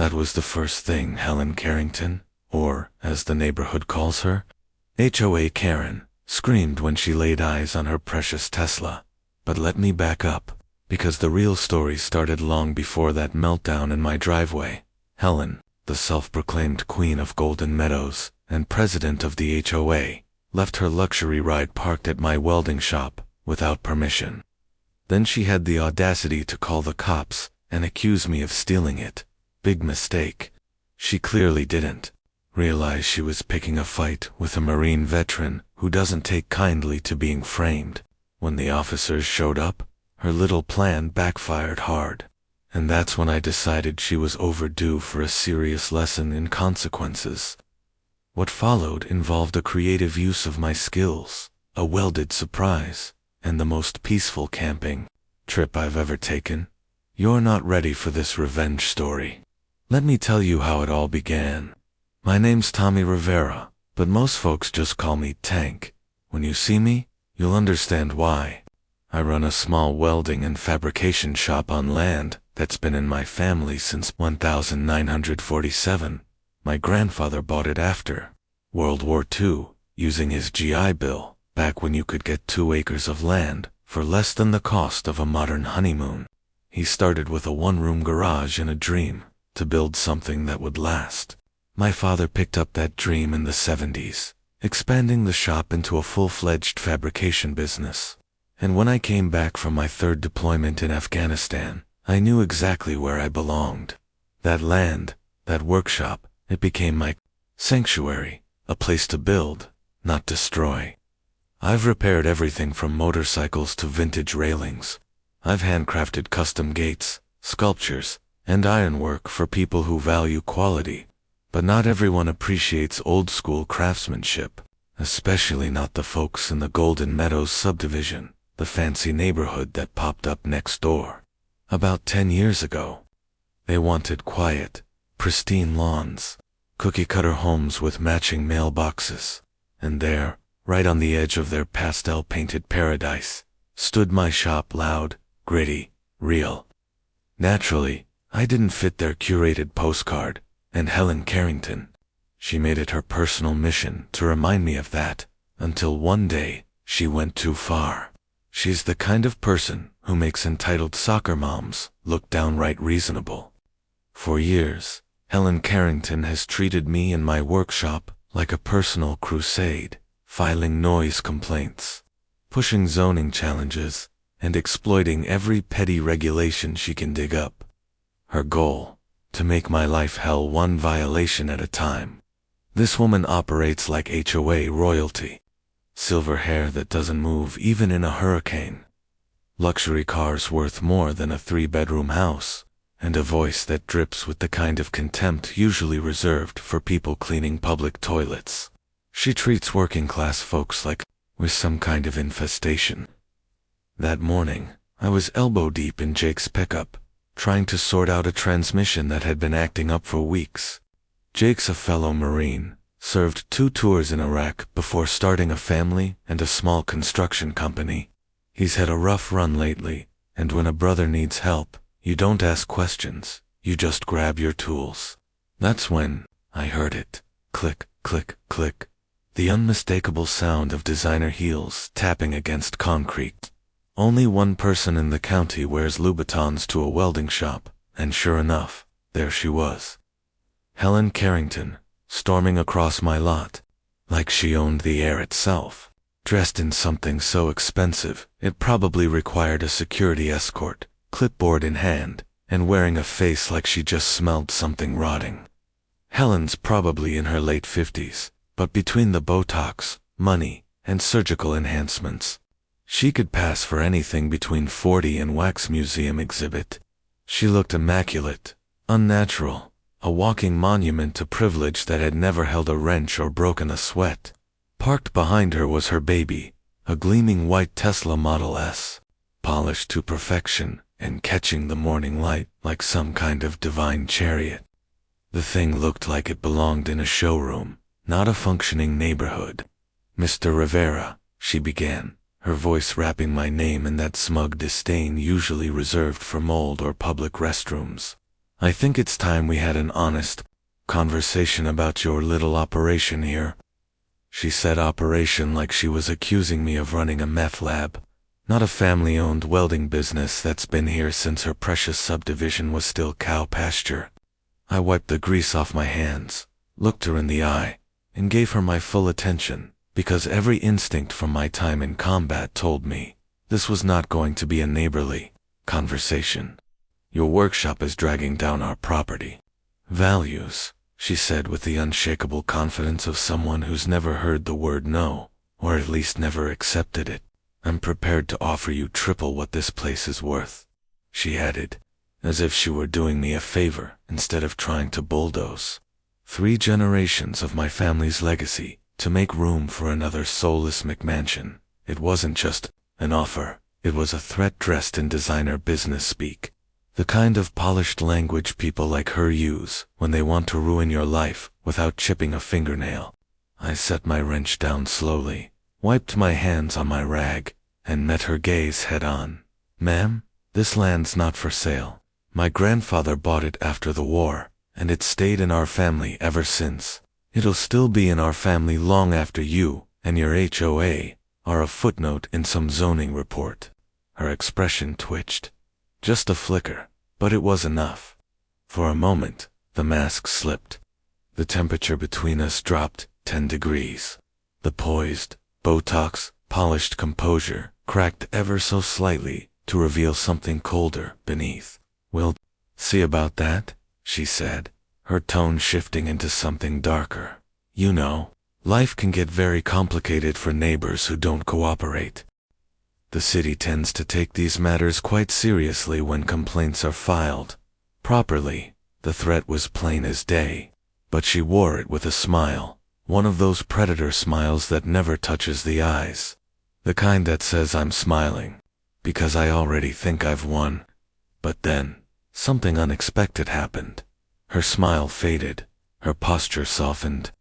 That was the first thing Helen Carrington, or, as the neighborhood calls her, HOA Karen, screamed when she laid eyes on her precious Tesla. But let me back up, because the real story started long before that meltdown in my driveway. Helen, the self-proclaimed queen of Golden Meadows and president of the HOA, left her luxury ride parked at my welding shop without permission. Then she had the audacity to call the cops and accuse me of stealing it. Big mistake. She clearly didn't realize she was picking a fight with a Marine veteran who doesn't take kindly to being framed. When the officers showed up, her little plan backfired hard. And that's when I decided she was overdue for a serious lesson in consequences. What followed involved a creative use of my skills, a welded surprise, and the most peaceful camping trip I've ever taken. You're not ready for this revenge story. Let me tell you how it all began. My name's Tommy Rivera, but most folks just call me Tank. When you see me, you'll understand why. I run a small welding and fabrication shop on land that's been in my family since 1947. My grandfather bought it after World War II, using his GI Bill, back when you could get 2 acres of land for less than the cost of a modern honeymoon. He started with a one-room garage and a dream to build something that would last. My father picked up that dream in the 70s, expanding the shop into a full-fledged fabrication business. And when I came back from my 3rd deployment in Afghanistan, I knew exactly where I belonged. That land, that workshop, it became my sanctuary, a place to build, not destroy. I've repaired everything from motorcycles to vintage railings. I've handcrafted custom gates, sculptures, and ironwork for people who value quality. But not everyone appreciates old-school craftsmanship, especially not the folks in the Golden Meadows subdivision, the fancy neighborhood that popped up next door. About 10 years ago, they wanted quiet, pristine lawns, cookie-cutter homes with matching mailboxes. And there, right on the edge of their pastel-painted paradise, stood my shop, loud, gritty, real. Naturally, I didn't fit their curated postcard, and Helen Carrington, she made it her personal mission to remind me of that, until one day, she went too far. She's the kind of person who makes entitled soccer moms look downright reasonable. For years, Helen Carrington has treated me and my workshop like a personal crusade, filing noise complaints, pushing zoning challenges, and exploiting every petty regulation she can dig up. Her goal: to make my life hell one violation at a time. This woman operates like HOA royalty. Silver hair that doesn't move even in a hurricane. Luxury cars worth more than a 3-bedroom house. And a voice that drips with the kind of contempt usually reserved for people cleaning public toilets. She treats working-class folks like we're some kind of infestation. That morning, I was elbow-deep in Jake's pickup, trying to sort out a transmission that had been acting up for weeks. Jake's a fellow Marine, served 2 tours in Iraq before starting a family and a small construction company. He's had a rough run lately, and when a brother needs help, you don't ask questions, you just grab your tools. That's when I heard it. Click, click, click. The unmistakable sound of designer heels tapping against concrete. Only one person in the county wears Louboutins to a welding shop, and sure enough, there she was. Helen Carrington, storming across my lot, like she owned the air itself, dressed in something so expensive it probably required a security escort, clipboard in hand, and wearing a face like she just smelled something rotting. Helen's probably in her late 50s, but between the Botox, money, and surgical enhancements, she could pass for anything between 40 and wax museum exhibit. She looked immaculate, unnatural, a walking monument to privilege that had never held a wrench or broken a sweat. Parked behind her was her baby, a gleaming white Tesla Model S, polished to perfection and catching the morning light like some kind of divine chariot. The thing looked like it belonged in a showroom, not a functioning neighborhood. "Mr. Rivera," she began, her voice rapping my name in that smug disdain usually reserved for mold or public restrooms. I think it's time we had an honest conversation about your little operation here. She said operation like she was accusing me of running a meth lab, not a family-owned welding business that's been here since her precious subdivision was still cow pasture. I wiped the grease off my hands, looked her in the eye, and gave her my full attention, because every instinct from my time in combat told me this was not going to be a neighborly conversation. Your workshop is dragging down our property values, she said with the unshakable confidence of someone who's never heard the word no, or at least never accepted it. I'm prepared to offer you triple what this place is worth, she added, as if she were doing me a favor instead of trying to bulldoze 3 generations of my family's legacy to make room for another soulless McMansion. It wasn't just an offer, it was a threat dressed in designer business speak. The kind of polished language people like her use when they want to ruin your life without chipping a fingernail. I set my wrench down slowly, wiped my hands on my rag, and met her gaze head on. Ma'am, this land's not for sale. My grandfather bought it after the war, and it's stayed in our family ever since. It'll still be in our family long after you and your HOA are a footnote in some zoning report. Her expression twitched. Just a flicker, but it was enough. For a moment, the mask slipped. The temperature between us dropped 10 degrees. The poised, Botox, polished composure cracked ever so slightly to reveal something colder beneath. We'll see about that, she said, her tone shifting into something darker. You know, life can get very complicated for neighbors who don't cooperate. The city tends to take these matters quite seriously when complaints are filed. Properly, the threat was plain as day, but she wore it with a smile, one of those predator smiles that never touches the eyes. The kind that says I'm smiling, because I already think I've won. But then, something unexpected happened. Her smile faded, her posture softened.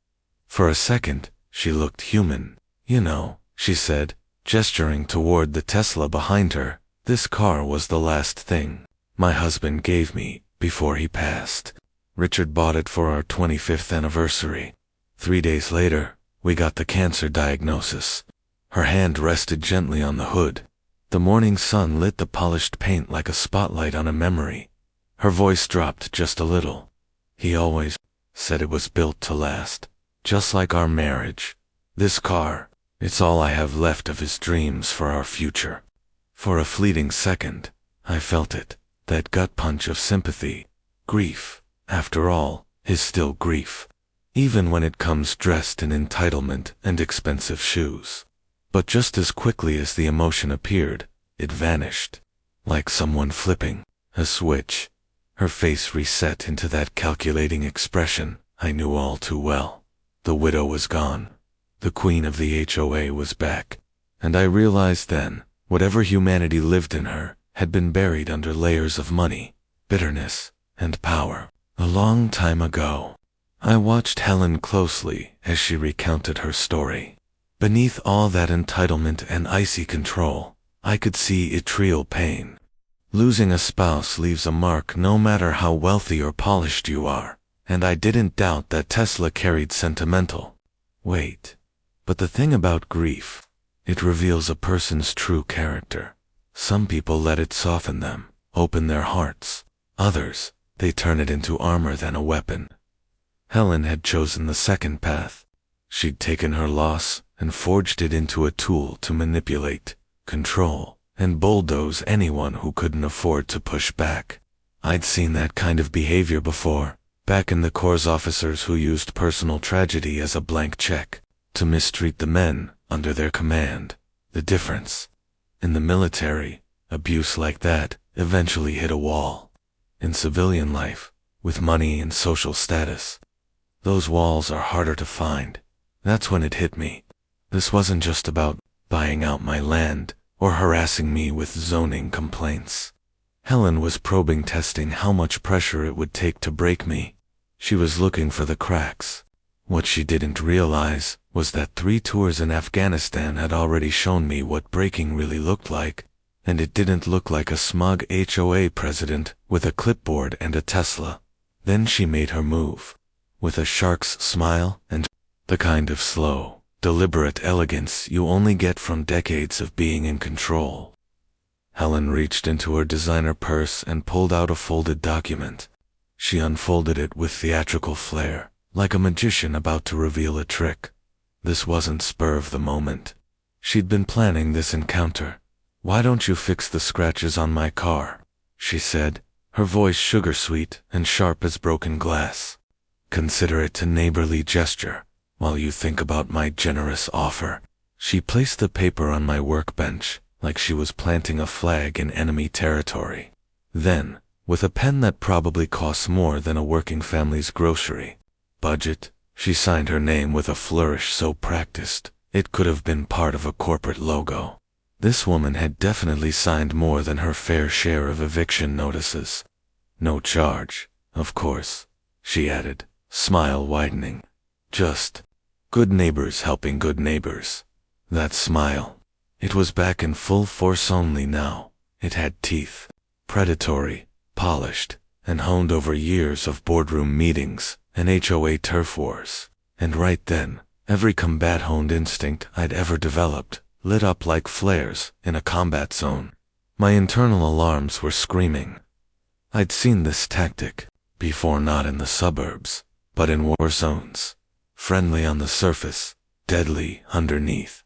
For a second, she looked human. You know, she said, gesturing toward the Tesla behind her, this car was the last thing my husband gave me before he passed. Richard bought it for our 25th anniversary. 3 days later, we got the cancer diagnosis. Her hand rested gently on the hood. The morning sun lit the polished paint like a spotlight on a memory. Her voice dropped just a little. He always said it was built to last, just like our marriage. This car, it's all I have left of his dreams for our future. For a fleeting second, I felt it, that gut punch of sympathy. Grief, after all, is still grief, even when it comes dressed in entitlement and expensive shoes. But just as quickly as the emotion appeared, it vanished, like someone flipping a switch. Her face reset into that calculating expression I knew all too well. The widow was gone. The queen of the HOA was back, and I realized then, whatever humanity lived in her had been buried under layers of money, bitterness, and power. A long time ago. I watched Helen closely as she recounted her story. Beneath all that entitlement and icy control, I could see ethereal pain. Losing a spouse leaves a mark no matter how wealthy or polished you are, and I didn't doubt that Tesla carried sentimental weight. But the thing about grief, it reveals a person's true character. Some people let it soften them, open their hearts. Others, they turn it into armor than a weapon. Helen had chosen the second path. She'd taken her loss and forged it into a tool to manipulate, control, and bulldoze anyone who couldn't afford to push back. I'd seen that kind of behavior before, back in the Corps officers who used personal tragedy as a blank check to mistreat the men under their command. The difference? In the military, abuse like that eventually hit a wall. In civilian life, with money and social status, those walls are harder to find. That's when it hit me. This wasn't just about buying out my land or harassing me with zoning complaints. Helen was probing, testing how much pressure it would take to break me. She was looking for the cracks. What she didn't realize was that 3 tours in Afghanistan had already shown me what breaking really looked like. and it didn't look like a smug HOA president with a clipboard and a Tesla. Then she made her move, with a shark's smile and the kind of slow, deliberate elegance you only get from decades of being in control. Helen reached into her designer purse and pulled out a folded document. She unfolded it with theatrical flair, like a magician about to reveal a trick. This wasn't spur of the moment. She'd been planning this encounter. "Why don't you fix the scratches on my car?" she said, her voice sugar-sweet and sharp as broken glass. "Consider it a neighborly gesture, while you think about my generous offer." She placed the paper on my workbench, like she was planting a flag in enemy territory. Then, with a pen that probably costs more than a working family's grocery budget, she signed her name with a flourish so practiced, it could have been part of a corporate logo. This woman had definitely signed more than her fair share of eviction notices. "No charge, of course," she added, smile widening. "Just good neighbors helping good neighbors." That smile. It was back in full force only now. It had teeth. Predatory, polished, and honed over years of boardroom meetings and HOA turf wars. And right then, every combat-honed instinct I'd ever developed lit up like flares in a combat zone. My internal alarms were screaming. I'd seen this tactic before, not in the suburbs, but in war zones. Friendly on the surface, deadly underneath.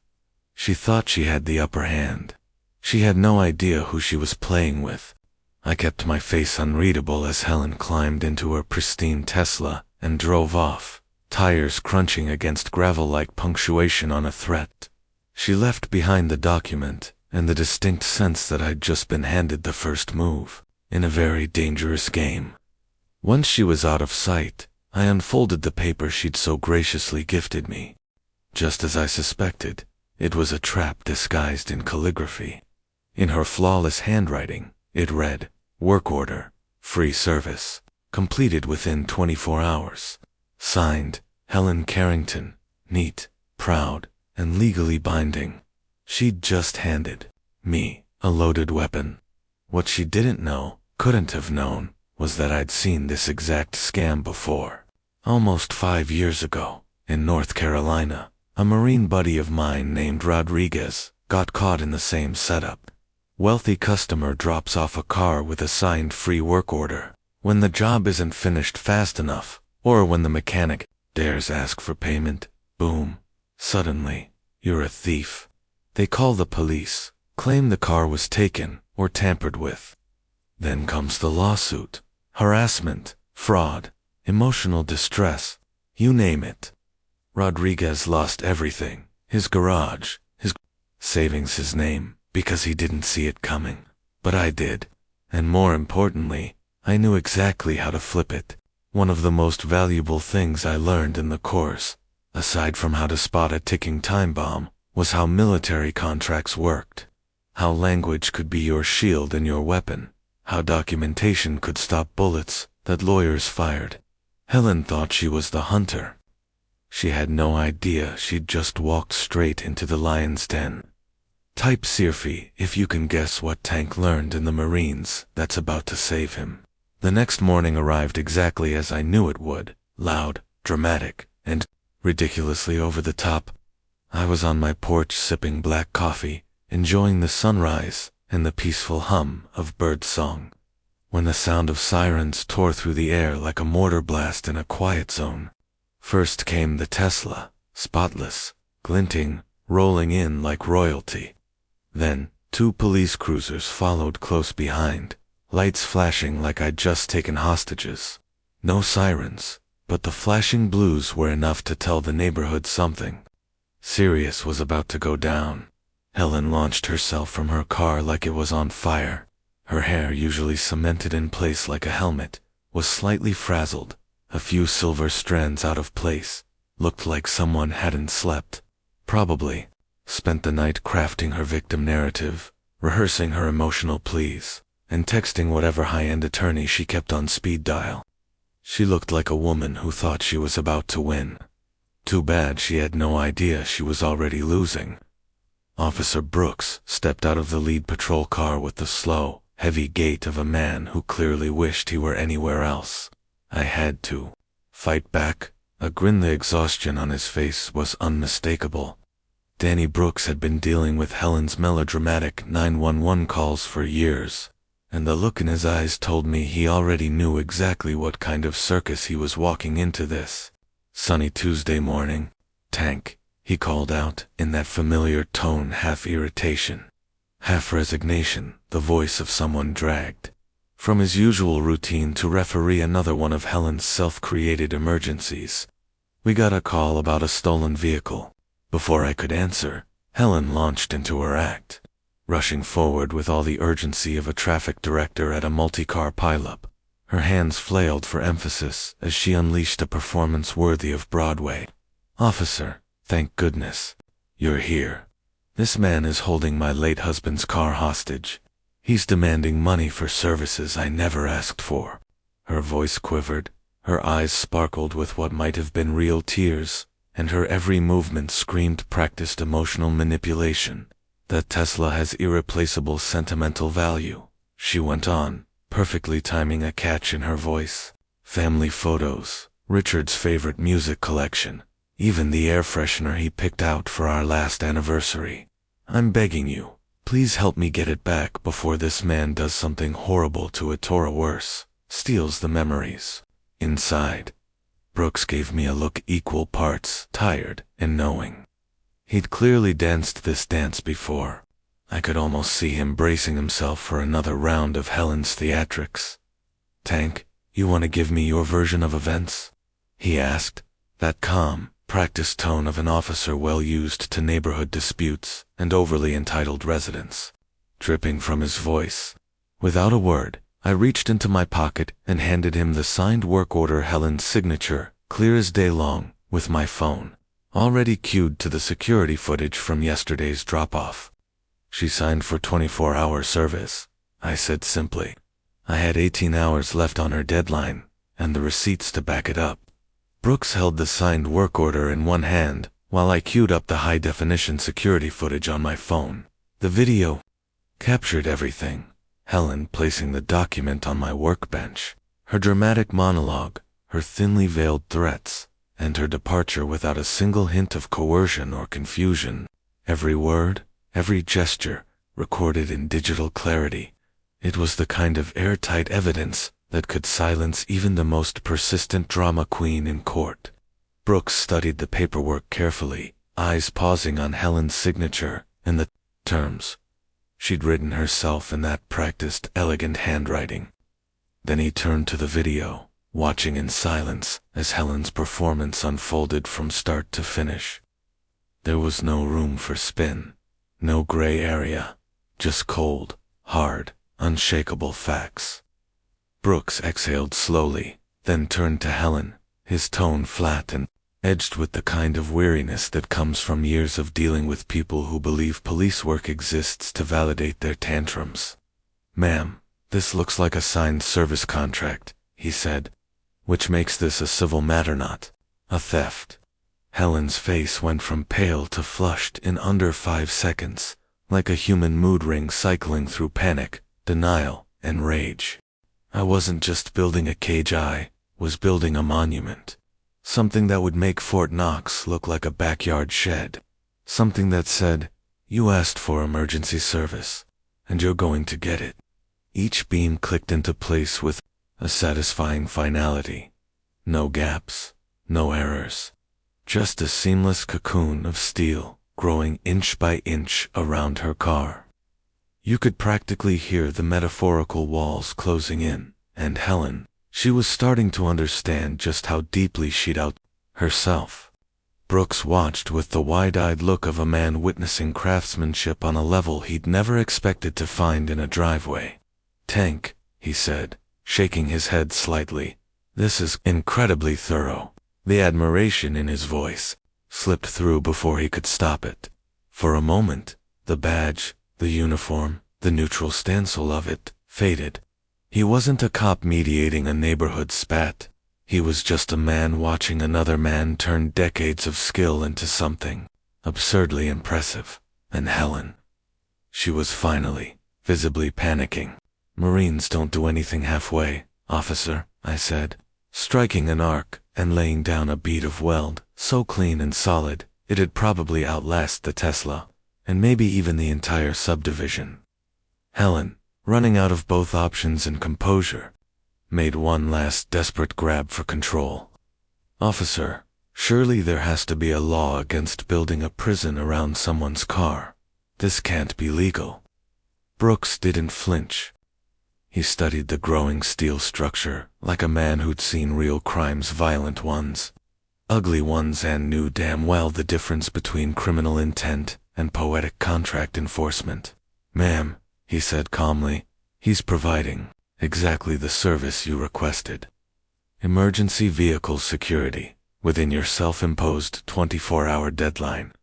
She thought she had the upper hand. She had no idea who she was playing with. I kept my face unreadable as Helen climbed into her pristine Tesla and drove off, tires crunching against gravel like punctuation on a threat. She left behind the document and the distinct sense that I'd just been handed the first move in a very dangerous game. Once she was out of sight, I unfolded the paper she'd so graciously gifted me. Just as I suspected, it was a trap disguised in calligraphy. In her flawless handwriting, it read, "Work order, free service, completed within 24 hours. Signed, Helen Carrington, neat, proud, and legally binding." She'd just handed me a loaded weapon. What she didn't know, couldn't have known, was that I'd seen this exact scam before. Almost 5 years ago, in North Carolina, a Marine buddy of mine named Rodriguez got caught in the same setup. Wealthy customer drops off a car with a signed free work order. When the job isn't finished fast enough, or when the mechanic dares ask for payment, boom, suddenly, you're a thief. They call the police, claim the car was taken or tampered with. Then comes the lawsuit, harassment, fraud, emotional distress, you name it. Rodriguez lost everything, his garage, his savings, his name, because he didn't see it coming. But I did, and more importantly, I knew exactly how to flip it. One of the most valuable things I learned in the course, aside from how to spot a ticking time bomb, was how military contracts worked. How language could be your shield and your weapon. How documentation could stop bullets that lawyers fired. Helen thought she was the hunter. She had no idea she'd just walked straight into the lion's den. Type Sirfi if you can guess what Tank learned in the Marines that's about to save him. The next morning arrived exactly as I knew it would, loud, dramatic, and ridiculously over the top. I was on my porch sipping black coffee, enjoying the sunrise and the peaceful hum of bird song, when the sound of sirens tore through the air like a mortar blast in a quiet zone. First came the Tesla, spotless, glinting, rolling in like royalty. Then, 2 police cruisers followed close behind, lights flashing like I'd just taken hostages. No sirens, but the flashing blues were enough to tell the neighborhood something. Sirius was about to go down. Helen launched herself from her car like it was on fire. Her hair, usually cemented in place like a helmet, was slightly frazzled, a few silver strands out of place, looked like someone hadn't slept. Probably spent the night crafting her victim narrative, rehearsing her emotional pleas, and texting whatever high-end attorney she kept on speed dial. She looked like a woman who thought she was about to win. Too bad she had no idea she was already losing. Officer Brooks stepped out of the lead patrol car with the slow, heavy gait of a man who clearly wished he were anywhere else. I had to fight back. A grin, the exhaustion on his face was unmistakable. Danny Brooks had been dealing with Helen's melodramatic 911 calls for years, and the look in his eyes told me he already knew exactly what kind of circus he was walking into this sunny Tuesday morning. "Tank," he called out, in that familiar tone, half irritation, half resignation, the voice of someone dragged from his usual routine to referee another one of Helen's self-created emergencies. "We got a call about a stolen vehicle." Before I could answer, Helen launched into her act, rushing forward with all the urgency of a traffic director at a multi-car pileup. Her hands flailed for emphasis as she unleashed a performance worthy of Broadway. "Officer, thank goodness you're here. This man is holding my late husband's car hostage. He's demanding money for services I never asked for." Her voice quivered, her eyes sparkled with what might have been real tears, and her every movement screamed practiced emotional manipulation. "That Tesla has irreplaceable sentimental value," she went on, perfectly timing a catch in her voice. "Family photos, Richard's favorite music collection, even the air freshener he picked out for our last anniversary. I'm begging you, please help me get it back before this man does something horrible to it or worse, steals the memories." Inside, Brooks gave me a look equal parts tired and knowing. He'd clearly danced this dance before. I could almost see him bracing himself for another round of Helen's theatrics. "Tank, you want to give me your version of events?" he asked, that calm, practiced tone of an officer well used to neighborhood disputes and overly entitled residents, dripping from his voice. Without a word, I reached into my pocket and handed him the signed work order, Helen's signature, clear as day long, with my phone already cued to the security footage from yesterday's drop-off. "She signed for 24-hour service," I said simply. I had 18 hours left on her deadline, and the receipts to back it up. Brooks held the signed work order in one hand, while I queued up the high-definition security footage on my phone. The video captured everything. Helen placing the document on my workbench, her dramatic monologue, her thinly veiled threats, and her departure without a single hint of coercion or confusion. Every word, every gesture, recorded in digital clarity. It was the kind of airtight evidence that could silence even the most persistent drama queen in court. Brooks studied the paperwork carefully, eyes pausing on Helen's signature and the terms she'd written herself in that practiced, elegant handwriting. Then he turned to the video, watching in silence as Helen's performance unfolded from start to finish. There was no room for spin, no gray area, just cold, hard, unshakable facts. Brooks exhaled slowly, then turned to Helen, his tone flat and edged with the kind of weariness that comes from years of dealing with people who believe police work exists to validate their tantrums. "Ma'am, this looks like a signed service contract," he said, "which makes this a civil matter, not a theft." Helen's face went from pale to flushed in under 5 seconds, like a human mood ring cycling through panic, denial, and rage. "I wasn't just building a cage, I was building a monument. Something that would make Fort Knox look like a backyard shed. Something that said, you asked for emergency service, and you're going to get it." Each beam clicked into place with a satisfying finality. No gaps, no errors. Just a seamless cocoon of steel growing inch by inch around her car. You could practically hear the metaphorical walls closing in, and Helen, she was starting to understand just how deeply she'd out herself. Brooks watched with the wide-eyed look of a man witnessing craftsmanship on a level he'd never expected to find in a driveway. "Tank," he said, shaking his head slightly, "this is incredibly thorough." The admiration in his voice slipped through before he could stop it. For a moment, the badge, the uniform, the neutral stencil of it, faded. He wasn't a cop mediating a neighborhood spat. He was just a man watching another man turn decades of skill into something absurdly impressive. And Helen. She was finally, visibly panicking. "Marines don't do anything halfway, officer," I said, striking an arc and laying down a bead of weld, so clean and solid, it'd probably outlast the Tesla, and maybe even the entire subdivision. Helen, running out of both options and composure, made one last desperate grab for control. "Officer, surely there has to be a law against building a prison around someone's car. This can't be legal." Brooks didn't flinch. He studied the growing steel structure like a man who'd seen real crimes, violent ones, ugly ones, and knew damn well the difference between criminal intent and poetic contract enforcement. "Ma'am," he said calmly, "he's providing exactly the service you requested. Emergency vehicle security, within your self-imposed 24-hour deadline.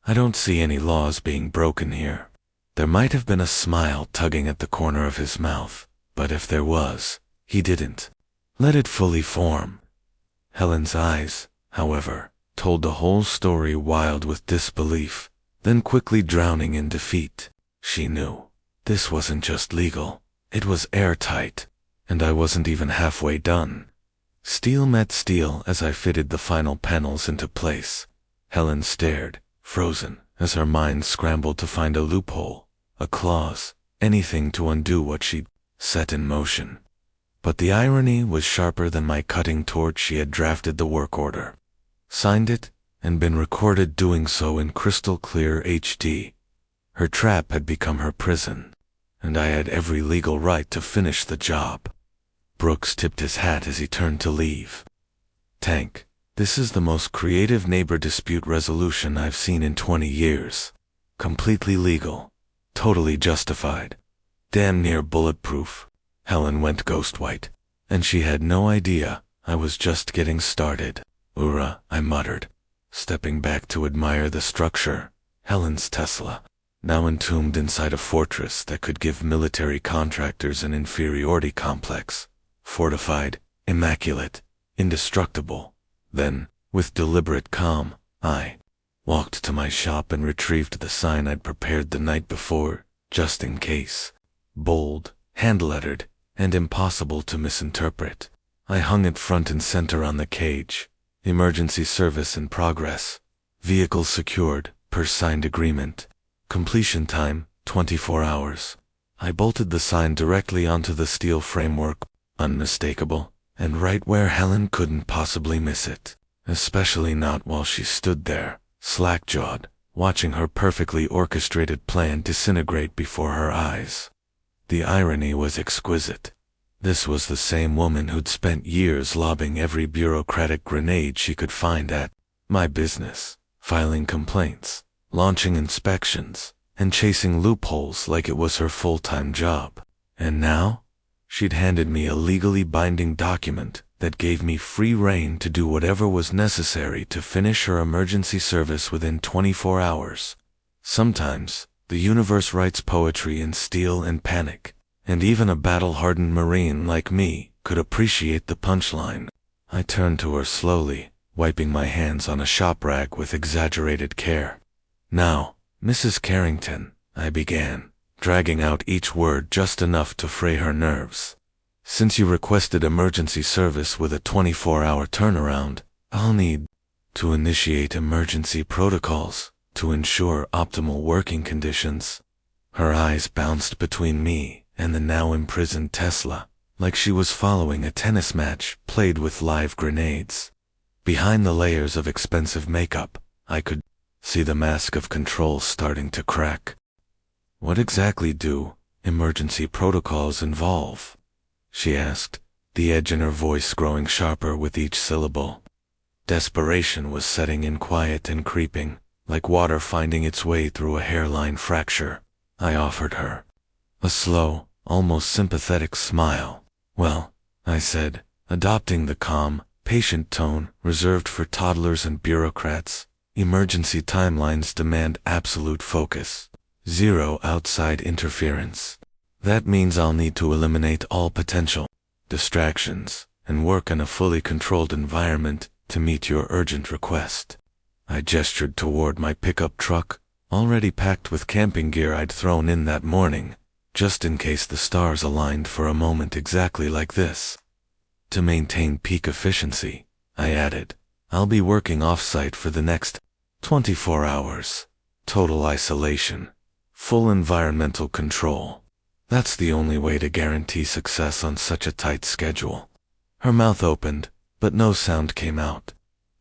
I don't see any laws being broken here." There might have been a smile tugging at the corner of his mouth, but if there was, he didn't let it fully form. Helen's eyes, however, told the whole story, wild with disbelief, then quickly drowning in defeat. She knew this wasn't just legal, it was airtight, and I wasn't even halfway done. Steel met steel as I fitted the final panels into place. Helen stared, frozen, as her mind scrambled to find a loophole, a clause, anything to undo what she'd set in motion. But the irony was sharper than my cutting torch. She had drafted the work order, signed it, and been recorded doing so in crystal clear HD. Her trap had become her prison, and I had every legal right to finish the job. Brooks tipped his hat as he turned to leave. "Tank, this is the most creative neighbor dispute resolution I've seen in 20 years. Completely legal. Totally justified. Damn near bulletproof." Helen went ghost white, and she had no idea I was just getting started. "Ura," I muttered, stepping back to admire the structure. Helen's Tesla, now entombed inside a fortress that could give military contractors an inferiority complex. Fortified, immaculate, indestructible. Then, with deliberate calm, I walked to my shop and retrieved the sign I'd prepared the night before, just in case. Bold, hand-lettered, and impossible to misinterpret. I hung it front and center on the cage. "Emergency service in progress. Vehicle secured, per signed agreement. Completion time, 24 hours. I bolted the sign directly onto the steel framework, unmistakable, and right where Helen couldn't possibly miss it. Especially not while she stood there, slack-jawed, watching her perfectly orchestrated plan disintegrate before her eyes. The irony was exquisite. This was the same woman who'd spent years lobbing every bureaucratic grenade she could find at my business, filing complaints, launching inspections, and chasing loopholes like it was her full-time job. And now, she'd handed me a legally binding document that gave me free rein to do whatever was necessary to finish her emergency service within 24 hours. Sometimes, the universe writes poetry in steel and panic, and even a battle-hardened Marine like me could appreciate the punchline. I turned to her slowly, wiping my hands on a shop rag with exaggerated care. "Now, Mrs. Carrington," I began, dragging out each word just enough to fray her nerves. "Since you requested emergency service with a 24-hour turnaround, I'll need to initiate emergency protocols to ensure optimal working conditions." Her eyes bounced between me and the now imprisoned Tesla, like she was following a tennis match played with live grenades. Behind the layers of expensive makeup, I could see the mask of control starting to crack. "What exactly do emergency protocols involve?" she asked, the edge in her voice growing sharper with each syllable. Desperation was setting in, quiet and creeping, like water finding its way through a hairline fracture. I offered her a slow, almost sympathetic smile. "Well," I said, adopting the calm, patient tone reserved for toddlers and bureaucrats, "emergency timelines demand absolute focus. Zero outside interference. That means I'll need to eliminate all potential distractions and work in a fully controlled environment to meet your urgent request." I gestured toward my pickup truck, already packed with camping gear I'd thrown in that morning, just in case the stars aligned for a moment exactly like this. To maintain peak efficiency, I added, I'll be working off-site for the next 24 hours. Total isolation. Full environmental control. That's the only way to guarantee success on such a tight schedule. Her mouth opened, but no sound came out.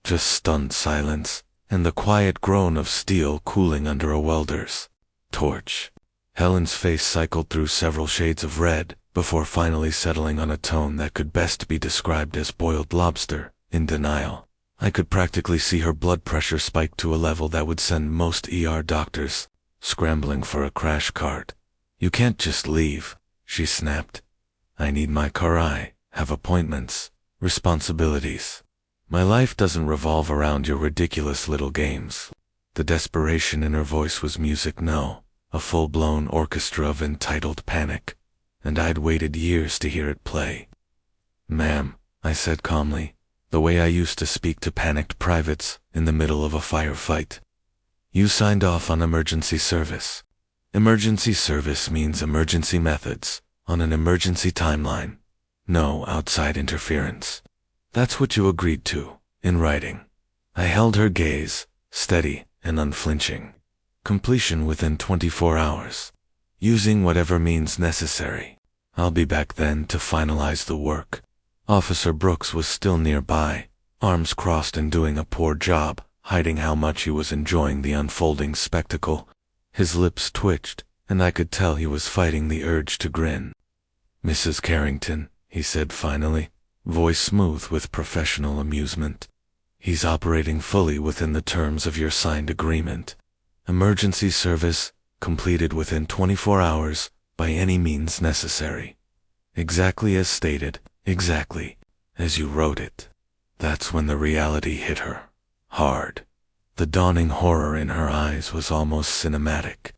Just stunned silence, and the quiet groan of steel cooling under a welder's torch. Helen's face cycled through several shades of red, before finally settling on a tone that could best be described as boiled lobster, in denial. I could practically see her blood pressure spike to a level that would send most ER doctors scrambling for a crash cart. You can't just leave, she snapped. I need my car. I have appointments, responsibilities. My life doesn't revolve around your ridiculous little games. The desperation in her voice was music, no, a full-blown orchestra of entitled panic, and I'd waited years to hear it play. Ma'am, I said calmly, the way I used to speak to panicked privates in the middle of a firefight. You signed off on emergency service. Emergency service means emergency methods, on an emergency timeline. No outside interference. That's what you agreed to, in writing. I held her gaze, steady and unflinching. Completion within 24 hours. Using whatever means necessary. I'll be back then to finalize the work. Officer Brooks was still nearby, arms crossed and doing a poor job, hiding how much he was enjoying the unfolding spectacle. His lips twitched, and I could tell he was fighting the urge to grin. Mrs. Carrington, he said finally, voice smooth with professional amusement. He's operating fully within the terms of your signed agreement. Emergency service, completed within 24 hours, by any means necessary. Exactly as stated, exactly as you wrote it. That's when the reality hit her. Hard. The dawning horror in her eyes was almost cinematic.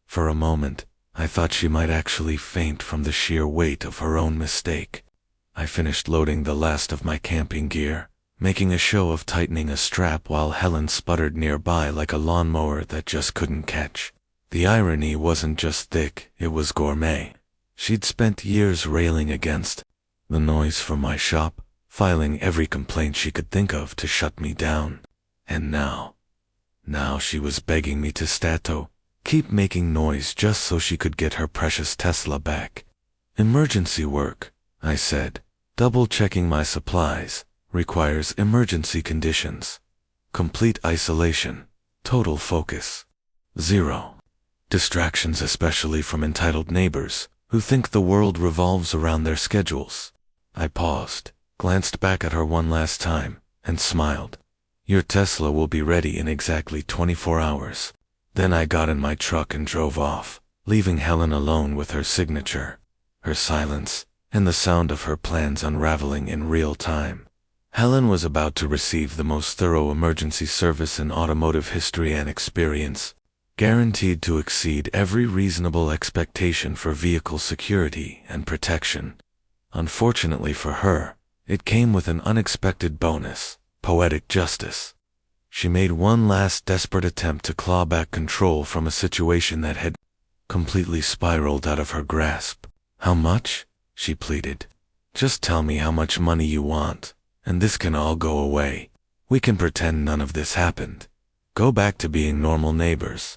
For a moment, I thought she might actually faint from the sheer weight of her own mistake. I finished loading the last of my camping gear, making a show of tightening a strap while Helen sputtered nearby like a lawnmower that just couldn't catch. The irony wasn't just thick, it was gourmet. She'd spent years railing against the noise from my shop, filing every complaint she could think of to shut me down. And now she was begging me to keep making noise just so she could get her precious Tesla back. Emergency work, I said, double-checking my supplies, requires emergency conditions. Complete isolation, total focus. 0 distractions, especially from entitled neighbors who think the world revolves around their schedules. I paused, glanced back at her one last time, and smiled. Your Tesla will be ready in exactly 24 hours. Then I got in my truck and drove off, leaving Helen alone with her signature, her silence, and the sound of her plans unraveling in real time. Helen was about to receive the most thorough emergency service in automotive history and experience, guaranteed to exceed every reasonable expectation for vehicle security and protection. Unfortunately for her, it came with an unexpected bonus, poetic justice. She made one last desperate attempt to claw back control from a situation that had completely spiraled out of her grasp. How much? She pleaded. Just tell me how much money you want, and this can all go away. We can pretend none of this happened. Go back to being normal neighbors.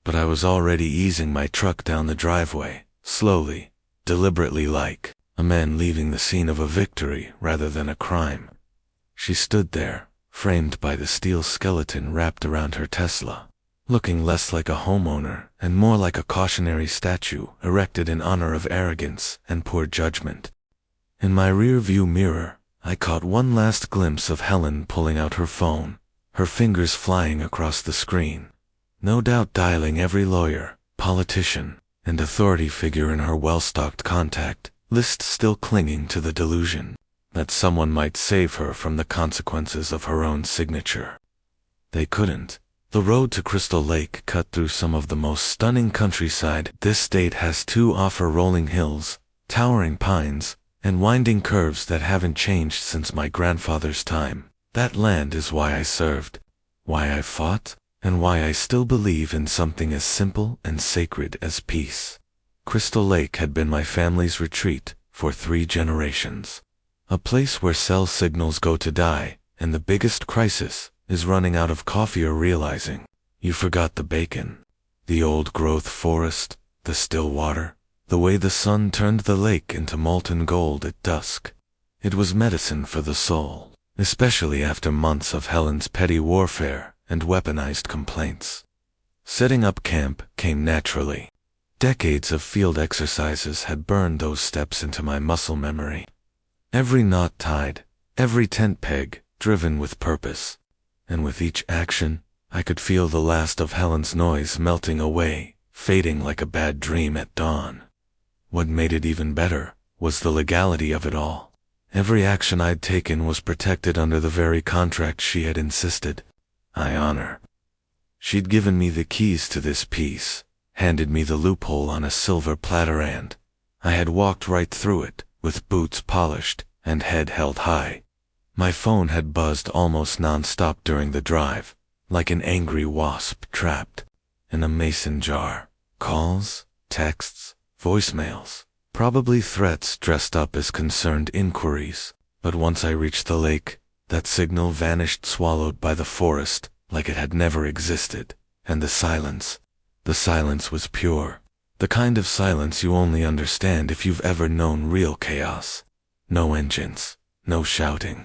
But I was already easing my truck down the driveway, slowly, deliberately, like a man leaving the scene of a victory rather than a crime. She stood there, framed by the steel skeleton wrapped around her Tesla, looking less like a homeowner and more like a cautionary statue erected in honor of arrogance and poor judgment. In my rear-view mirror, I caught one last glimpse of Helen pulling out her phone, her fingers flying across the screen, no doubt dialing every lawyer, politician, and authority figure in her well-stocked contact list, still clinging to the delusion that someone might save her from the consequences of her own signature. They couldn't. The road to Crystal Lake cut through some of the most stunning countryside this state has to offer, rolling hills, towering pines, and winding curves that haven't changed since my grandfather's time. That land is why I served, why I fought, and why I still believe in something as simple and sacred as peace. Crystal Lake had been my family's retreat for 3 generations. A place where cell signals go to die, and the biggest crisis is running out of coffee or realizing you forgot the bacon. The old-growth forest, the still water, the way the sun turned the lake into molten gold at dusk. It was medicine for the soul, especially after months of Helen's petty warfare and weaponized complaints. Setting up camp came naturally. Decades of field exercises had burned those steps into my muscle memory. Every knot tied, every tent peg driven with purpose, and with each action, I could feel the last of Helen's noise melting away, fading like a bad dream at dawn. What made it even better was the legality of it all. Every action I'd taken was protected under the very contract she had insisted I honor. She'd given me the keys to this piece, handed me the loophole on a silver platter, and I had walked right through it, with boots polished and head held high. My phone had buzzed almost non-stop during the drive, like an angry wasp trapped in a mason jar. Calls, texts, voicemails, probably threats dressed up as concerned inquiries. But once I reached the lake, that signal vanished, swallowed by the forest like it had never existed, and the silence was pure. The kind of silence you only understand if you've ever known real chaos. No engines, no shouting,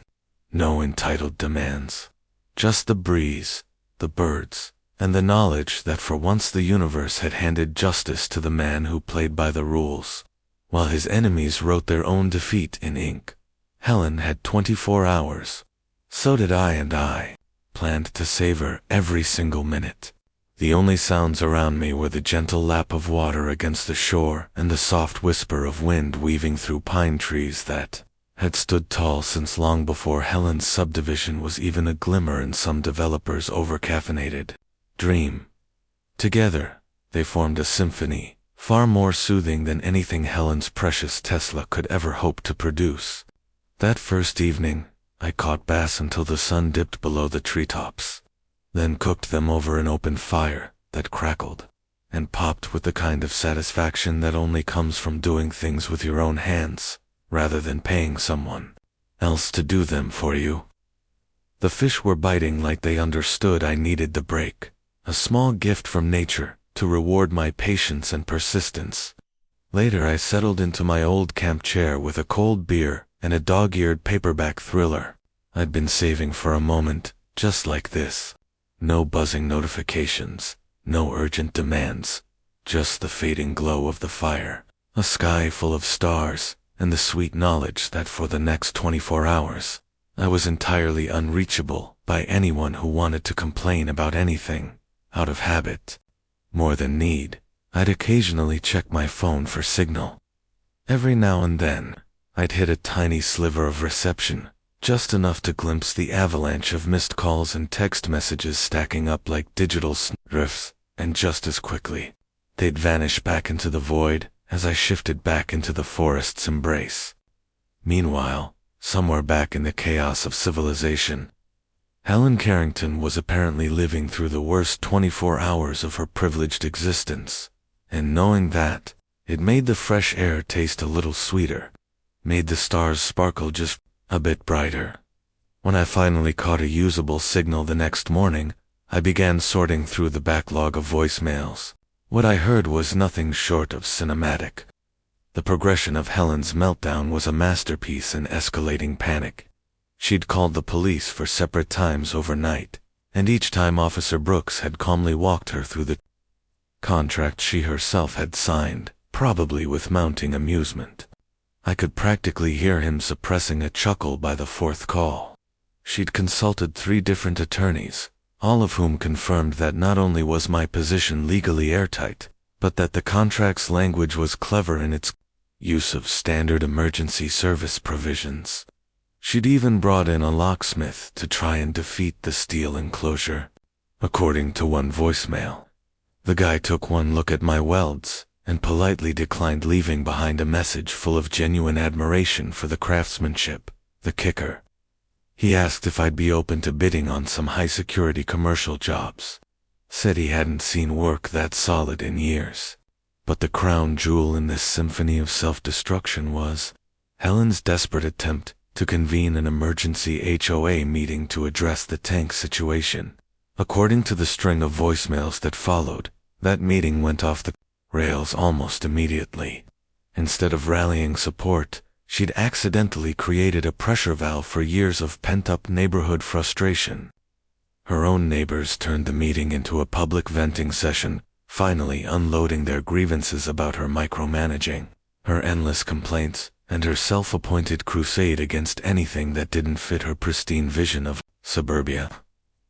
no entitled demands. Just the breeze, the birds, and the knowledge that for once the universe had handed justice to the man who played by the rules, while his enemies wrote their own defeat in ink. Helen had 24 hours. So did I, and I planned to savor every single minute. The only sounds around me were the gentle lap of water against the shore and the soft whisper of wind weaving through pine trees that had stood tall since long before Helen's subdivision was even a glimmer in some developer's overcaffeinated dream. Together, they formed a symphony, far more soothing than anything Helen's precious Tesla could ever hope to produce. That first evening, I caught bass until the sun dipped below the treetops, then cooked them over an open fire that crackled and popped with the kind of satisfaction that only comes from doing things with your own hands, rather than paying someone else to do them for you. The fish were biting like they understood I needed the break, a small gift from nature to reward my patience and persistence. Later I settled into my old camp chair with a cold beer and a dog-eared paperback thriller I'd been saving for a moment just like this. No buzzing notifications, no urgent demands, just the fading glow of the fire, a sky full of stars, and the sweet knowledge that for the next 24 hours, I was entirely unreachable by anyone who wanted to complain about anything, out of habit. More than need, I'd occasionally check my phone for signal. Every now and then, I'd hit a tiny sliver of reception, just enough to glimpse the avalanche of missed calls and text messages stacking up like digital drifts, and just as quickly, they'd vanish back into the void as I shifted back into the forest's embrace. Meanwhile, somewhere back in the chaos of civilization, Helen Carrington was apparently living through the worst 24 hours of her privileged existence, and knowing that, it made the fresh air taste a little sweeter, made the stars sparkle just a bit brighter. When I finally caught a usable signal the next morning, I began sorting through the backlog of voicemails. What I heard was nothing short of cinematic. The progression of Helen's meltdown was a masterpiece in escalating panic. She'd called the police for separate times overnight, and each time Officer Brooks had calmly walked her through the contract she herself had signed, probably with mounting amusement. I could practically hear him suppressing a chuckle by the fourth call. She'd consulted 3 different attorneys, all of whom confirmed that not only was my position legally airtight, but that the contract's language was clever in its use of standard emergency service provisions. She'd even brought in a locksmith to try and defeat the steel enclosure. According to one voicemail, the guy took one look at my welds and politely declined leaving behind a message full of genuine admiration for the craftsmanship. The kicker: he asked if I'd be open to bidding on some high-security commercial jobs. said he hadn't seen work that solid in years. But the crown jewel in this symphony of self-destruction was Helen's desperate attempt to convene an emergency HOA meeting to address the tank situation. According to the string of voicemails that followed, that meeting went off the rails almost immediately. Instead of rallying support, she'd accidentally created a pressure valve for years of pent-up neighborhood frustration. Her own neighbors turned the meeting into a public venting session, finally unloading their grievances about her micromanaging, her endless complaints, and her self-appointed crusade against anything that didn't fit her pristine vision of suburbia.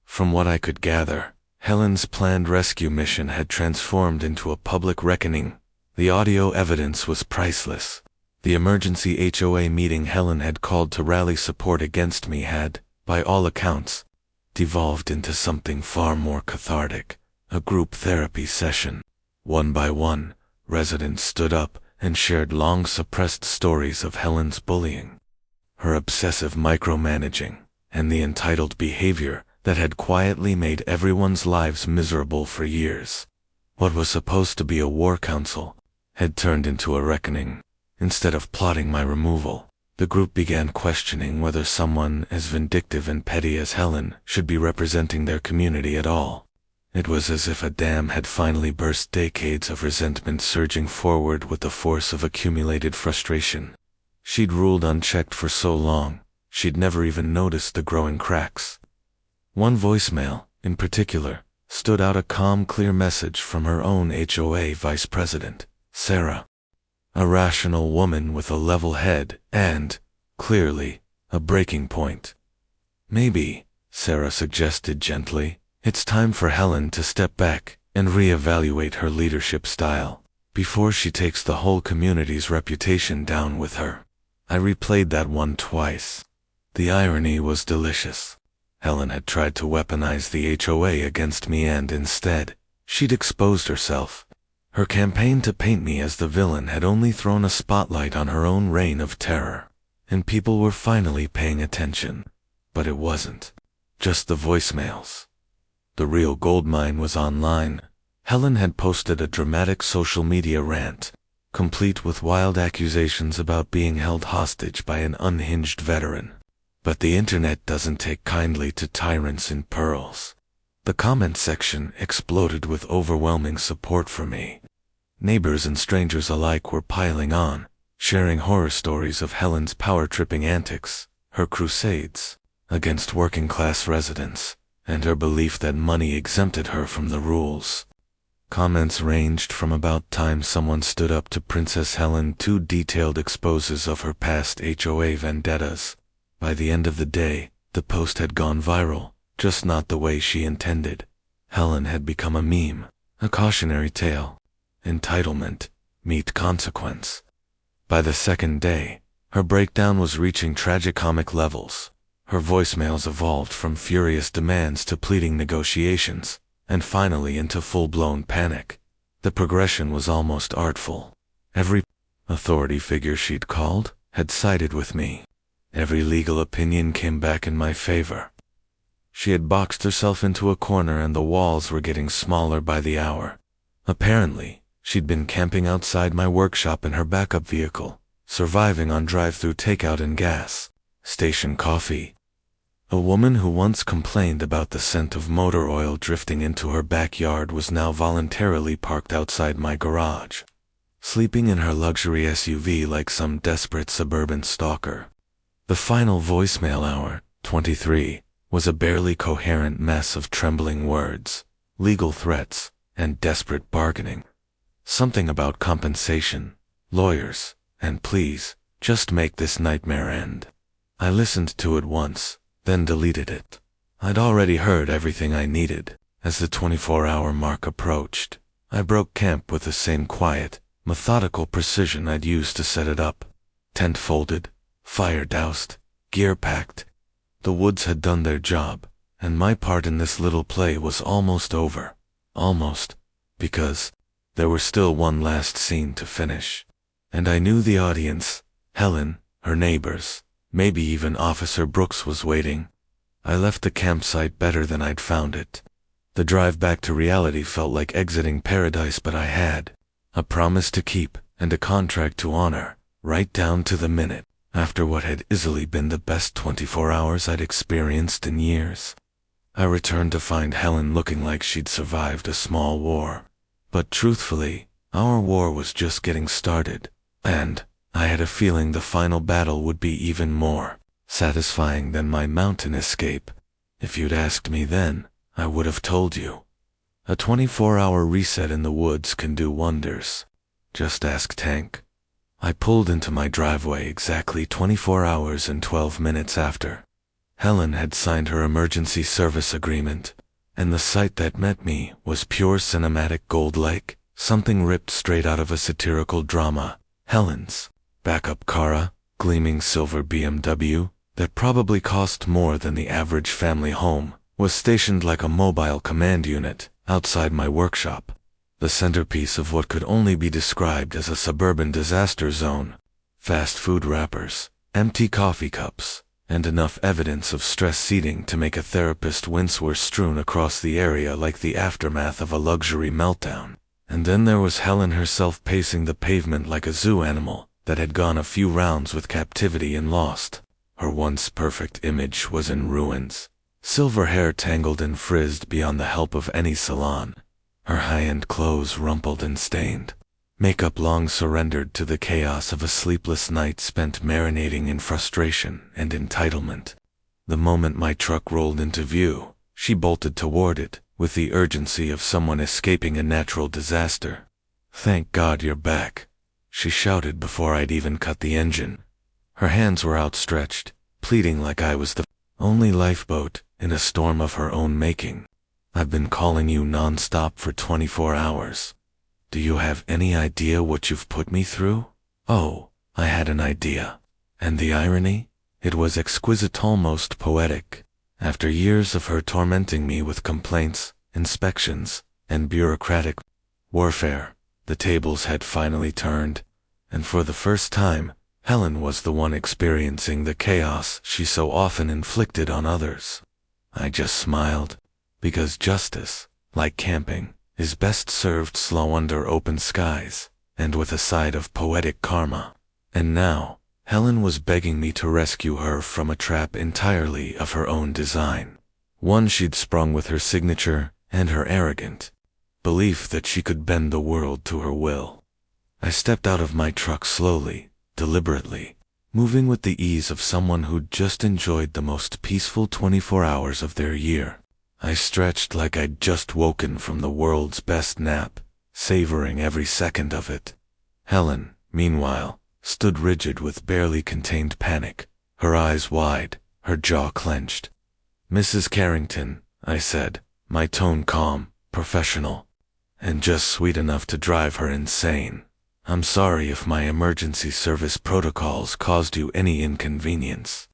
From what I could gather, Helen's planned rescue mission had transformed into a public reckoning. The audio evidence was priceless. The emergency HOA meeting Helen had called to rally support against me had, by all accounts, devolved into something far more cathartic. A group therapy session. One by one, residents stood up and shared long-suppressed stories of Helen's bullying, her obsessive micromanaging, and the entitled behavior that had quietly made everyone's lives miserable for years. What was supposed to be a war council had turned into a reckoning. Instead of plotting my removal, the group began questioning whether someone as vindictive and petty as Helen should be representing their community at all. It was as if a dam had finally burst, decades of resentment surging forward with the force of accumulated frustration. She'd ruled unchecked for so long, she'd never even noticed the growing cracks. One voicemail, in particular, stood out, a calm, clear message from her own HOA vice president, Sarah. A rational woman with a level head and, clearly, a breaking point. Maybe, Sarah suggested gently, it's time for Helen to step back and reevaluate her leadership style before she takes the whole community's reputation down with her. I replayed that one twice. The irony was delicious. Helen had tried to weaponize the HOA against me, and instead, she'd exposed herself. Her campaign to paint me as the villain had only thrown a spotlight on her own reign of terror, and people were finally paying attention. But it wasn't just the voicemails. The real goldmine was online. Helen had posted a dramatic social media rant, complete with wild accusations about being held hostage by an unhinged veteran. But the internet doesn't take kindly to tyrants in pearls. The comment section exploded with overwhelming support for me. Neighbors and strangers alike were piling on, sharing horror stories of Helen's power-tripping antics, her crusades against working-class residents, and her belief that money exempted her from the rules. Comments ranged from about time someone stood up to Princess Helen to detailed exposes of her past HOA vendettas. By the end of the day, the post had gone viral, just not the way she intended. Helen had become a meme, a cautionary tale. Entitlement, meet consequence. By the second day, her breakdown was reaching tragicomic levels. Her voicemails evolved from furious demands to pleading negotiations, and finally into full-blown panic. The progression was almost artful. Every authority figure she'd called had sided with me. Every legal opinion came back in my favor. She had boxed herself into a corner, and the walls were getting smaller by the hour. Apparently, she'd been camping outside my workshop in her backup vehicle, surviving on drive-through takeout and gas station coffee. A woman who once complained about the scent of motor oil drifting into her backyard was now voluntarily parked outside my garage, sleeping in her luxury SUV like some desperate suburban stalker. The final voicemail hour, 23, was a barely coherent mess of trembling words, legal threats, and desperate bargaining. Something about compensation, lawyers, and please, just make this nightmare end. I listened to it once, then deleted it. I'd already heard everything I needed. As the 24-hour mark approached, I broke camp with the same quiet, methodical precision I'd used to set it up. Tent folded, fire doused, gear packed. The woods had done their job, and my part in this little play was almost over. Almost, because there was still one last scene to finish. And I knew the audience, Helen, her neighbors, maybe even Officer Brooks was waiting. I left the campsite better than I'd found it. The drive back to reality felt like exiting paradise, but I had a promise to keep and a contract to honor, right down to the minute, after what had easily been the best 24 hours I'd experienced in years. I returned to find Helen looking like she'd survived a small war. But truthfully, our war was just getting started, and I had a feeling the final battle would be even more satisfying than my mountain escape. If you'd asked me then, I would have told you. A 24-hour reset in the woods can do wonders. Just ask Tank. I pulled into my driveway exactly 24 hours and 12 minutes after Helen had signed her emergency service agreement, and the sight that met me was pure cinematic gold-like, something ripped straight out of a satirical drama. Helen's backup car, a gleaming silver BMW that probably cost more than the average family home, was stationed like a mobile command unit outside my workshop, the centerpiece of what could only be described as a suburban disaster zone. Fast food wrappers, empty coffee cups, and enough evidence of stress seating to make a therapist wince were strewn across the area like the aftermath of a luxury meltdown. And then there was Helen herself, pacing the pavement like a zoo animal that had gone a few rounds with captivity and lost. Her once perfect image was in ruins. Silver hair tangled and frizzed beyond the help of any salon. Her high-end clothes rumpled and stained. Makeup long surrendered to the chaos of a sleepless night spent marinating in frustration and entitlement. The moment my truck rolled into view, she bolted toward it with the urgency of someone escaping a natural disaster. "Thank God you're back," she shouted before I'd even cut the engine. Her hands were outstretched, pleading like I was the only lifeboat in a storm of her own making. "I've been calling you non-stop for 24 hours. Do you have any idea what you've put me through?" Oh, I had an idea. And the irony? It was exquisite, almost poetic. After years of her tormenting me with complaints, inspections, and bureaucratic warfare, the tables had finally turned, and for the first time, Helen was the one experiencing the chaos she so often inflicted on others. I just smiled, because justice, like camping, is best served slow under open skies, and with a side of poetic karma. And now, Helen was begging me to rescue her from a trap entirely of her own design. One she'd sprung with her signature and her arrogant belief that she could bend the world to her will. I stepped out of my truck slowly, deliberately, moving with the ease of someone who'd just enjoyed the most peaceful 24 hours of their year. I stretched like I'd just woken from the world's best nap, savoring every second of it. Helen, meanwhile, stood rigid with barely contained panic, her eyes wide, her jaw clenched. "Mrs. Carrington," I said, my tone calm, professional, and just sweet enough to drive her insane. "I'm sorry if my emergency service protocols caused you any inconvenience."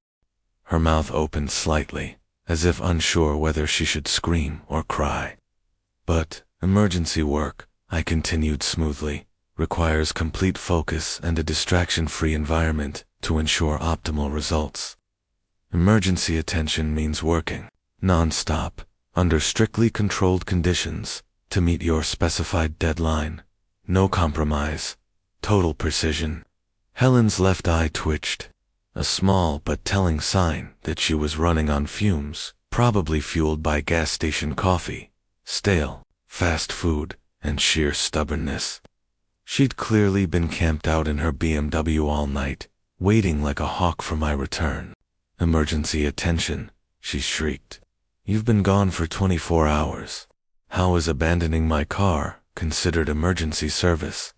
Her mouth opened slightly, as if unsure whether she should scream or cry. "But emergency work," I continued smoothly, "requires complete focus and a distraction-free environment to ensure optimal results. Emergency attention means working non-stop, under strictly controlled conditions, to meet your specified deadline. No compromise. Total precision." Helen's left eye twitched, a small but telling sign that she was running on fumes, probably fueled by gas station coffee, stale fast food, and sheer stubbornness. She'd clearly been camped out in her BMW all night, waiting like a hawk for my return. "Emergency attention," she shrieked. "You've been gone for 24 hours. How is abandoning my car considered emergency service?"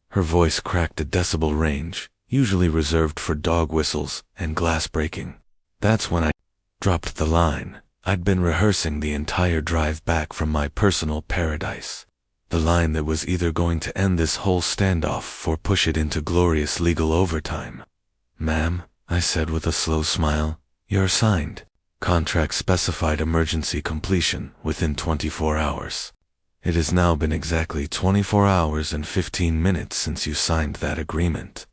Her voice cracked a decibel range, usually reserved for dog whistles and glass breaking. That's when I dropped the line I'd been rehearsing the entire drive back from my personal paradise. The line that was either going to end this whole standoff or push it into glorious legal overtime. "Ma'am," I said with a slow smile, "you're signed. Contract specified emergency completion within 24 hours. It has now been exactly 24 hours and 15 minutes since you signed that agreement."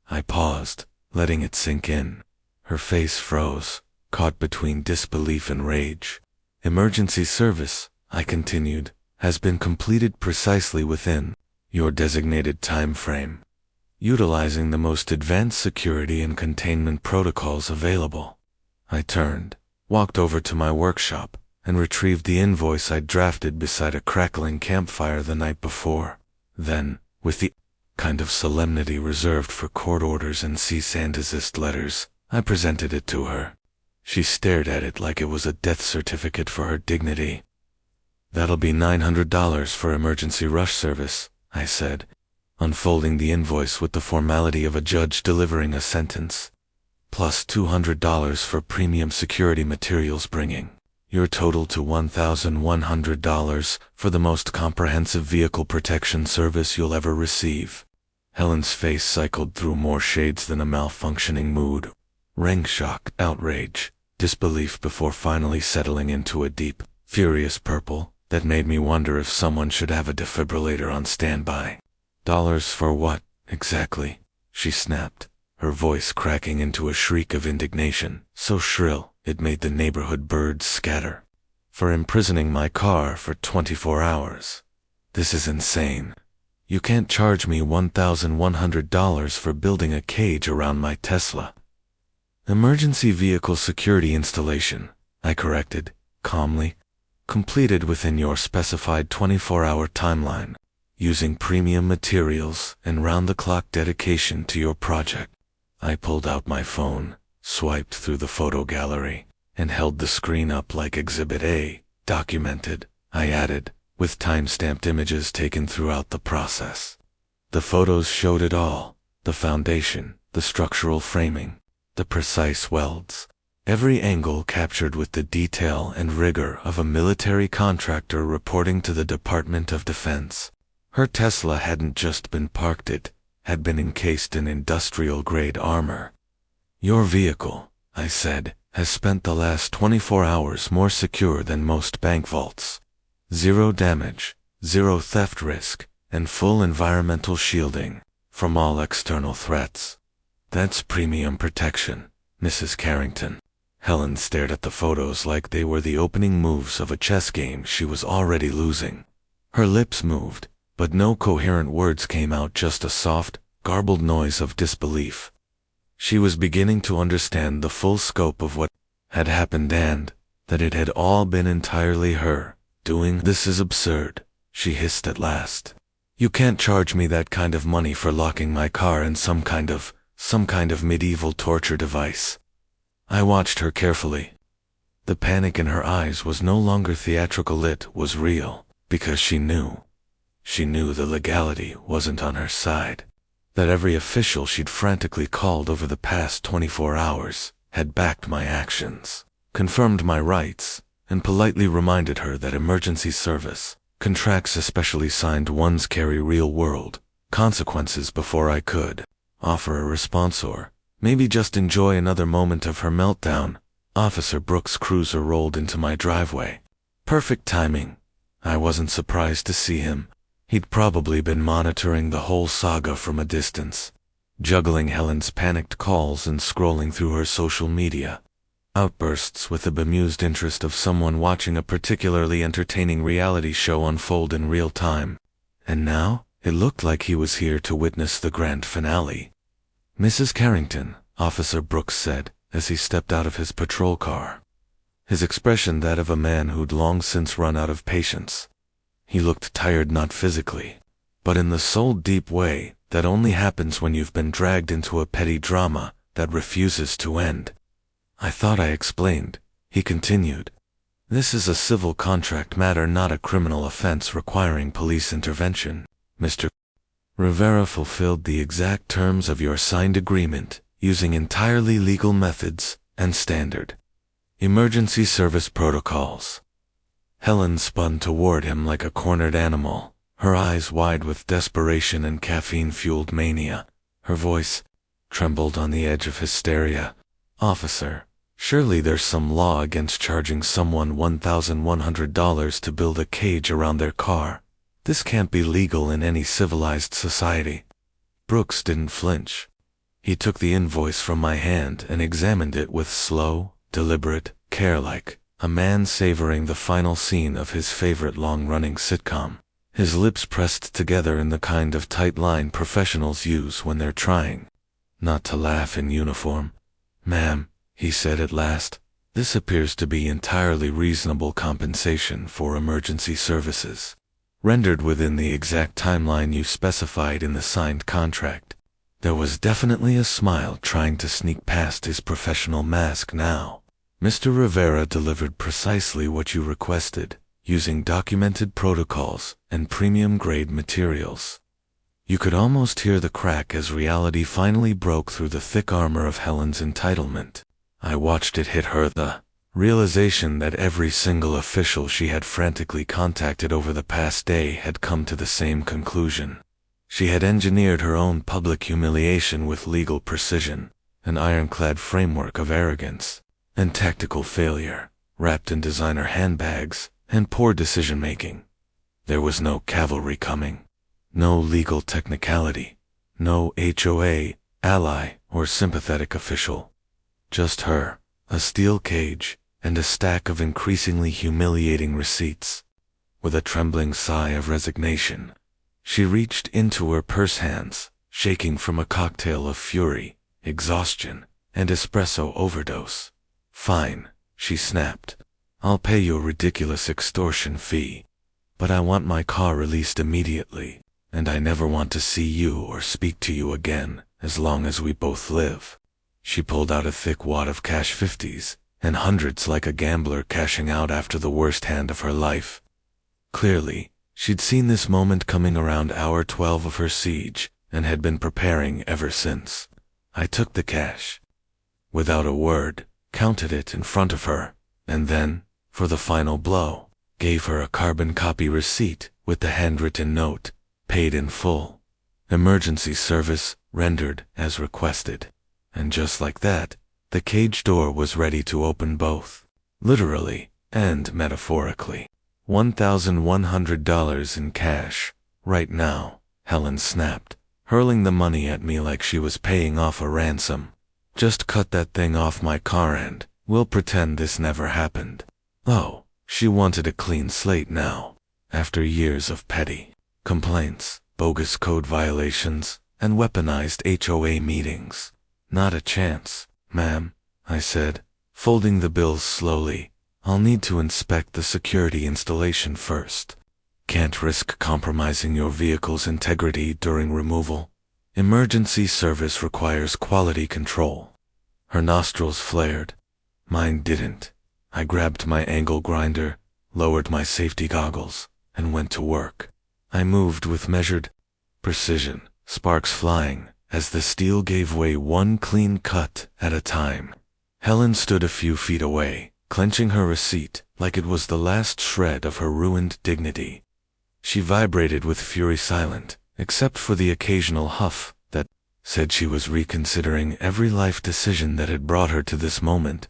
I paused, letting it sink in. Her face froze, caught between disbelief and rage. "Emergency service," I continued, has been completed precisely within your designated time frame, utilizing the most advanced security and containment protocols available. I turned, walked over to my workshop, and retrieved the invoice I'd drafted beside a crackling campfire the night before. Then, with the kind of solemnity reserved for court orders and cease and desist letters, I presented it to her. She stared at it like it was a death certificate for her dignity. "That'll be $900 for emergency rush service," I said, unfolding the invoice with the formality of a judge delivering a sentence, "plus $200 for premium security materials bringing your total to $1,100 for the most comprehensive vehicle protection service you'll ever receive." Helen's face cycled through more shades than a malfunctioning mood. Rang shock, outrage, disbelief before finally settling into a deep, furious purple that made me wonder if someone should have a defibrillator on standby. "Dollars for what, exactly?" she snapped, her voice cracking into a shriek of indignation, so shrill it made the neighborhood birds scatter. "For imprisoning my car for 24 hours. This is insane. You can't charge me $1,100 for building a cage around my Tesla." "Emergency vehicle security installation," I corrected, calmly, "completed within your specified 24-hour timeline, using premium materials and round-the-clock dedication to your project." I pulled out my phone, swiped through the photo gallery, and held the screen up like Exhibit A, documented, I added, with time-stamped images taken throughout the process. The photos showed it all: the foundation, the structural framing, the precise welds, every angle captured with the detail and rigor of a military contractor reporting to the Department of Defense. Her Tesla hadn't just been parked, it had been encased in industrial-grade armor. "Your vehicle," I said, "has spent the last 24 hours more secure than most bank vaults. Zero damage, zero theft risk, and full environmental shielding from all external threats. That's premium protection, Mrs. Carrington." Helen stared at the photos like they were the opening moves of a chess game she was already losing. Her lips moved, but no coherent words came out, just a soft, garbled noise of disbelief. She was beginning to understand the full scope of what had happened and that it had all been entirely her doing. "This is absurd," she hissed at last. "You can't charge me that kind of money for locking my car in some kind of medieval torture device." I watched her carefully. The panic in her eyes was no longer theatrical, it was real, because she knew. She knew the legality wasn't on her side. That every official she'd frantically called over the past 24 hours had backed my actions, confirmed my rights, and politely reminded her that emergency service contracts, especially signed ones, carry real-world consequences before I could offer a response or maybe just enjoy another moment of her meltdown. Officer Brooks' cruiser rolled into my driveway. Perfect timing. I wasn't surprised to see him. He'd probably been monitoring the whole saga from a distance, juggling Helen's panicked calls and scrolling through her social media outbursts with the bemused interest of someone watching a particularly entertaining reality show unfold in real time. And now, it looked like he was here to witness the grand finale. "Mrs. Carrington," Officer Brooks said, as he stepped out of his patrol car, his expression that of a man who'd long since run out of patience. He looked tired, not physically, but in the soul-deep way that only happens when you've been dragged into a petty drama that refuses to end. "I thought I explained," he continued. "This is a civil contract matter, not a criminal offense requiring police intervention. Mr. Rivera fulfilled the exact terms of your signed agreement, using entirely legal methods and standard emergency service protocols." Helen spun toward him like a cornered animal, her eyes wide with desperation and caffeine-fueled mania. Her voice trembled on the edge of hysteria. "Officer, surely there's some law against charging someone $1,100 to build a cage around their car. This can't be legal in any civilized society." Brooks didn't flinch. He took the invoice from my hand and examined it with slow, deliberate care, like A man savoring the final scene of his favorite long-running sitcom, his lips pressed together in the kind of tight line professionals use when they're trying not to laugh in uniform. "Ma'am," he said at last, "this appears to be entirely reasonable compensation for emergency services, rendered within the exact timeline you specified in the signed contract." There was definitely a smile trying to sneak past his professional mask now. "Mr. Rivera delivered precisely what you requested, using documented protocols and premium-grade materials." You could almost hear the crack as reality finally broke through the thick armor of Helen's entitlement. I watched it hit her, the realization that every single official she had frantically contacted over the past day had come to the same conclusion. She had engineered her own public humiliation with legal precision, an ironclad framework of arrogance and tactical failure, wrapped in designer handbags and poor decision-making. There was no cavalry coming, no legal technicality, no HOA, ally, or sympathetic official. Just her, a steel cage, and a stack of increasingly humiliating receipts. With a trembling sigh of resignation, she reached into her purse hands, shaking from a cocktail of fury, exhaustion, and espresso overdose. "Fine," she snapped. "I'll pay you a ridiculous extortion fee. But I want my car released immediately, and I never want to see you or speak to you again, as long as we both live." She pulled out a thick wad of cash 50s, and hundreds like a gambler cashing out after the worst hand of her life. Clearly, she'd seen this moment coming around hour 12 of her siege, and had been preparing ever since. I took the cash. Without a word, counted it in front of her, and then, for the final blow, gave her a carbon copy receipt with the handwritten note, "Paid in full. Emergency service rendered as requested." And just like that, the cage door was ready to open both, literally and metaphorically. $1,100 in cash, right now, Helen snapped, hurling the money at me like she was paying off a ransom. "Just cut that thing off my car and we'll pretend this never happened." Oh, she wanted a clean slate now, after years of petty complaints, bogus code violations, and weaponized HOA meetings. "Not a chance, ma'am," I said, folding the bills slowly. "I'll need to inspect the security installation first. Can't risk compromising your vehicle's integrity during removal. Emergency service requires quality control." Her nostrils flared. Mine didn't. I grabbed my angle grinder, lowered my safety goggles, and went to work. I moved with measured precision, sparks flying, as the steel gave way one clean cut at a time. Helen stood a few feet away, clenching her receipt like it was the last shred of her ruined dignity. She vibrated with fury silent, except for the occasional huff that said she was reconsidering every life decision that had brought her to this moment.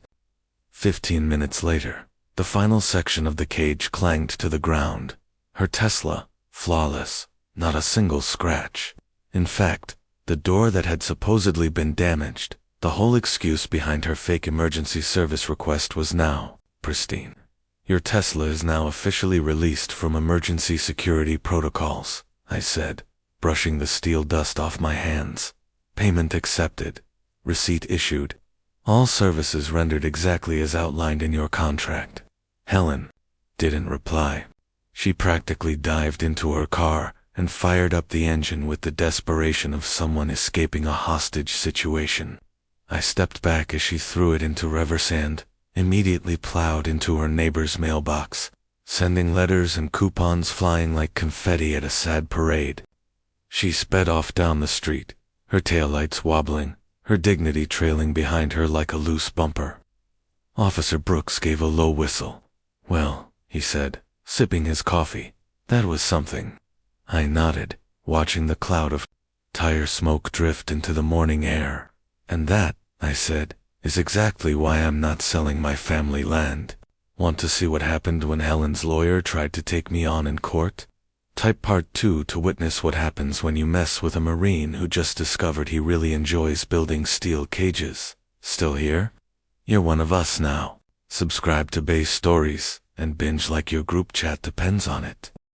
15 minutes later, the final section of the cage clanged to the ground. Her Tesla, flawless, not a single scratch. In fact, the door that had supposedly been damaged, the whole excuse behind her fake emergency service request, was now pristine. "Your Tesla is now officially released from emergency security protocols," I said, brushing the steel dust off my hands. "Payment accepted. Receipt issued. All services rendered exactly as outlined in your contract." Helen didn't reply. She practically dived into her car and fired up the engine with the desperation of someone escaping a hostage situation. I stepped back as she threw it into reverse and immediately plowed into her neighbor's mailbox, sending letters and coupons flying like confetti at a sad parade. She sped off down the street, her taillights wobbling, her dignity trailing behind her like a loose bumper. Officer Brooks gave a low whistle. "Well," he said, sipping his coffee, "that was something." I nodded, watching the cloud of tire smoke drift into the morning air. "And that," I said, "is exactly why I'm not selling my family land. Want to see what happened when Helen's lawyer tried to take me on in court? Type Part 2 to witness what happens when you mess with a Marine who just discovered he really enjoys building steel cages. Still here? You're one of us now. Subscribe to Base Stories and binge like your group chat depends on it.